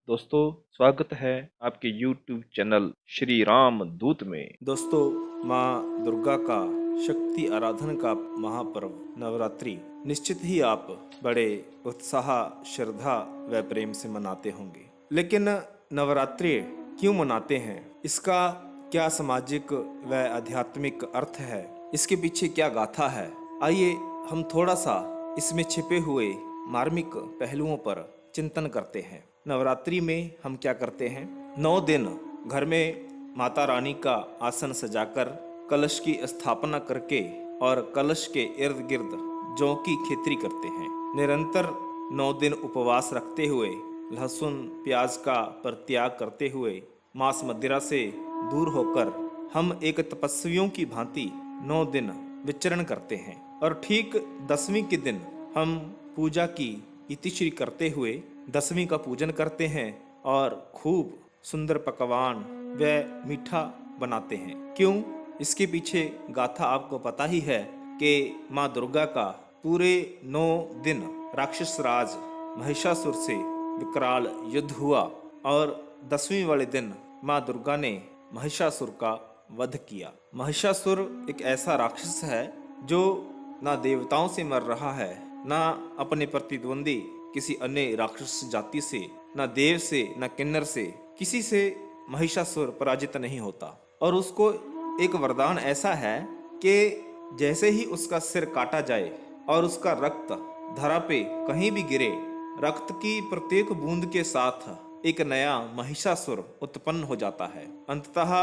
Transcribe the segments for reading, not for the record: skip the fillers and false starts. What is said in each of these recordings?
दोस्तों, स्वागत है आपके YouTube चैनल श्री राम दूत में। दोस्तों, माँ दुर्गा का शक्ति आराधन का महापर्व नवरात्रि निश्चित ही आप बड़े उत्साह, श्रद्धा व प्रेम से मनाते होंगे। लेकिन नवरात्रि क्यों मनाते हैं? इसका क्या सामाजिक व आध्यात्मिक अर्थ है? इसके पीछे क्या गाथा है? आइए हम थोड़ा सा इसमें छिपे हुए मार्मिक पहलुओं पर चिंतन करते हैं। नवरात्रि में हम क्या करते हैं? 9 दिन घर में माता रानी का आसन सजाकर कलश की स्थापना करके और कलश के इर्द गिर्द जौ की खेती करते हैं। निरंतर 9 दिन उपवास रखते हुए, लहसुन प्याज का परित्याग करते हुए, मांस मदिरा से दूर होकर हम एक तपस्वियों की भांति 9 दिन विचरण करते हैं। और ठीक 10वीं के दिन हम पूजा की इतिश्री करते हुए 10वीं का पूजन करते हैं और खूब सुंदर पकवान व मीठा बनाते हैं। क्यों? इसके पीछे गाथा आपको पता ही है कि माँ दुर्गा का पूरे 9 दिन राक्षस राज महिषासुर से विकराल युद्ध हुआ और 10वीं वाले दिन माँ दुर्गा ने महिषासुर का वध किया। महिषासुर एक ऐसा राक्षस है जो ना देवताओं से मर रहा है, ना अपने प्रतिद्वंदी किसी अन्य राक्षस जाति से, ना देव से, ना किन्नर से, किसी से महिषासुर पराजित नहीं होता। और उसको एक वरदान ऐसा है कि जैसे ही उसका सिर काटा जाए और उसका रक्त धरा पे कहीं भी गिरे, रक्त की प्रत्येक बूंद के साथ एक नया महिषासुर उत्पन्न हो जाता है। अंततः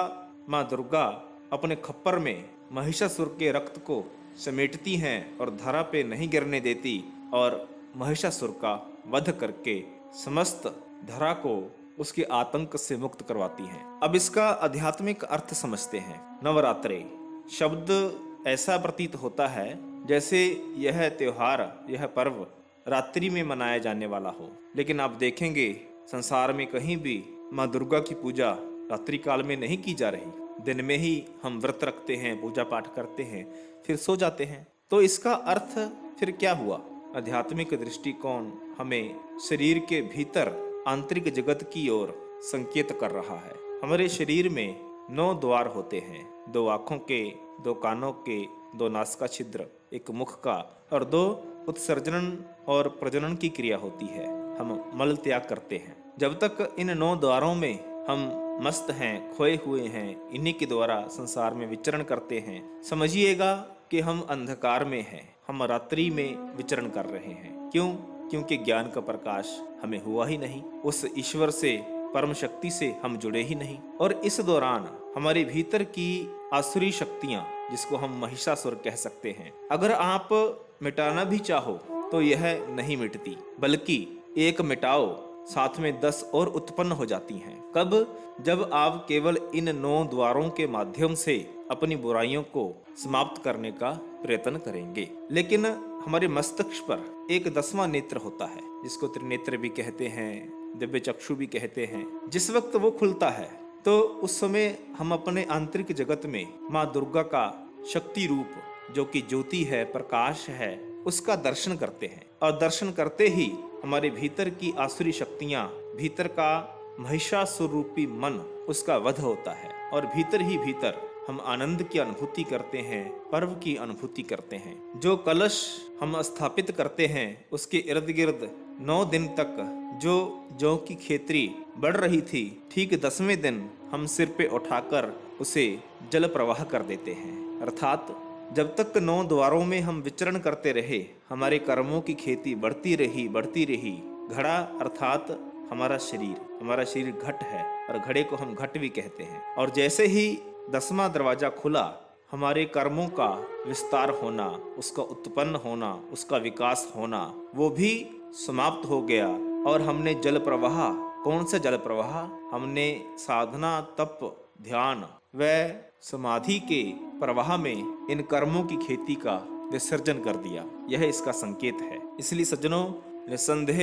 माँ दुर्गा अपने खप्पर में महिषासुर के रक्त को समेटती हैं और धरा पे नहीं गिरने देती और महिषासुर का वध करके समस्त धरा को उसके आतंक से मुक्त करवाती हैं। अब इसका आध्यात्मिक अर्थ समझते हैं। नवरात्रि शब्द ऐसा प्रतीत होता है जैसे यह त्योहार, यह पर्व रात्रि में मनाया जाने वाला हो। लेकिन आप देखेंगे संसार में कहीं भी माँ दुर्गा की पूजा रात्रि काल में नहीं की जा रही। दिन में ही हम व्रत रखते हैं, पूजा पाठ करते हैं, फिर सो जाते हैं। तो इसका अर्थ फिर क्या हुआ? आध्यात्मिक दृष्टिकोण हमें शरीर के भीतर आंतरिक जगत की ओर संकेत कर रहा है। हमारे शरीर में 9 द्वार होते हैं, 2 आँखों के, 2 कानों के, 2 नासिका छिद्र, 1 मुख का और 2 उत्सर्जन और प्रजनन की क्रिया होती है। हम मल त्याग करते हैं। जब तक इन 9 द्वारों में हम मस्त हैं, खोए हुए हैं, इन्हीं के द्वारा संसार में विचरण करते हैं, समझिएगा कि हम अंधकार में हैं, हम रात्रि में विचरण कर रहे हैं। क्यों? क्योंकि ज्ञान का प्रकाश हमें हुआ ही नहीं, उस ईश्वर से, परम शक्ति से हम जुड़े ही नहीं। और इस दौरान हमारे भीतर की आसुरी शक्तियां, जिसको हम महिषासुर कह सकते हैं, अगर आप मिटाना भी चाहो तो यह नहीं मिटती, बल्कि एक मिटाओ साथ में 10 और उत्पन्न हो जाती हैं। कब? जब आप केवल इन 9 द्वारों के माध्यम से अपनी बुराइयों को समाप्त करने का प्रयत्न करेंगे। लेकिन हमारे मस्तिष्क पर एक 10वां नेत्र होता है, जिसको त्रिनेत्र भी कहते हैं, दिव्य चक्षु भी कहते हैं। जिस वक्त वो खुलता है तो उस समय हम अपने आंतरिक जगत में माँ दुर्गा का शक्ति रूप, जो कि ज्योति है, प्रकाश है, उसका दर्शन करते हैं। और दर्शन करते ही हमारे भीतर की आसुरी शक्तियां, भीतर का महिषासुर रूपी मन, उसका वध होता है और भीतर ही भीतर हम आनंद की अनुभूति करते हैं, पर्व की अनुभूति करते हैं। जो कलश हम स्थापित करते हैं उसके इर्द गिर्द 9 दिन तक जो जौ की खेती बढ़ रही थी, ठीक 10वें दिन हम सिर पे उठाकर उसे जल प्रवाह कर देते हैं। अर्थात जब तक 9 द्वारों में हम विचरण करते रहे, हमारे कर्मों की खेती बढ़ती रही। घड़ा अर्थात हमारा शरीर घट है और घड़े को हम घट भी कहते हैं। और जैसे ही 10वां दरवाजा खुला, हमारे कर्मों का विस्तार होना, उसका उत्पन्न होना, उसका विकास होना, वो भी समाप्त हो गया। और हमने जल प्रवाह, कौन सा जल प्रवाह? हमने साधना, तप, ध्यान व समाधि के प्रवाह में इन कर्मों की खेती का विसर्जन कर दिया। यह इसका संकेत है। इसलिए सज्जनों, निसंदेह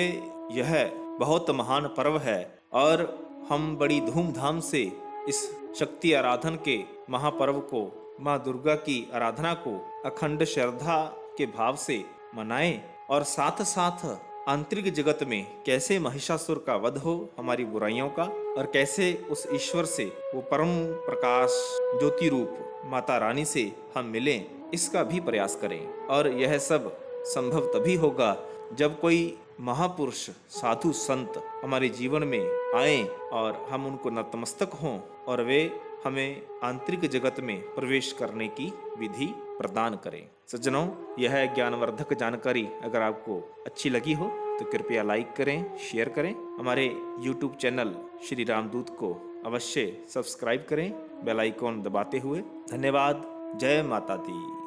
यह बहुत महान पर्व है और हम बड़ी धूमधाम से इस शक्ति आराधन के महापर्व को, माँ दुर्गा की आराधना को अखंड श्रद्धा के भाव से मनाएं और साथ साथ आंतरिक जगत में कैसे महिषासुर का वध हो, हमारी बुराइयों का, और कैसे उस ईश्वर से, वो परम प्रकाश ज्योति रूप माता रानी से हम मिलें, इसका भी प्रयास करें। और यह सब संभव तभी होगा जब कोई महापुरुष, साधु, संत हमारे जीवन में आए और हम उनको नतमस्तक हों और वे हमें आंतरिक जगत में प्रवेश करने की विधि प्रदान करें। सज्जनों, यह ज्ञानवर्धक जानकारी अगर आपको अच्छी लगी हो तो कृपया लाइक करें, शेयर करें। हमारे YouTube चैनल श्री रामदूत को अवश्य सब्सक्राइब करें, बेल आइकॉन दबाते हुए। धन्यवाद। जय माता दी।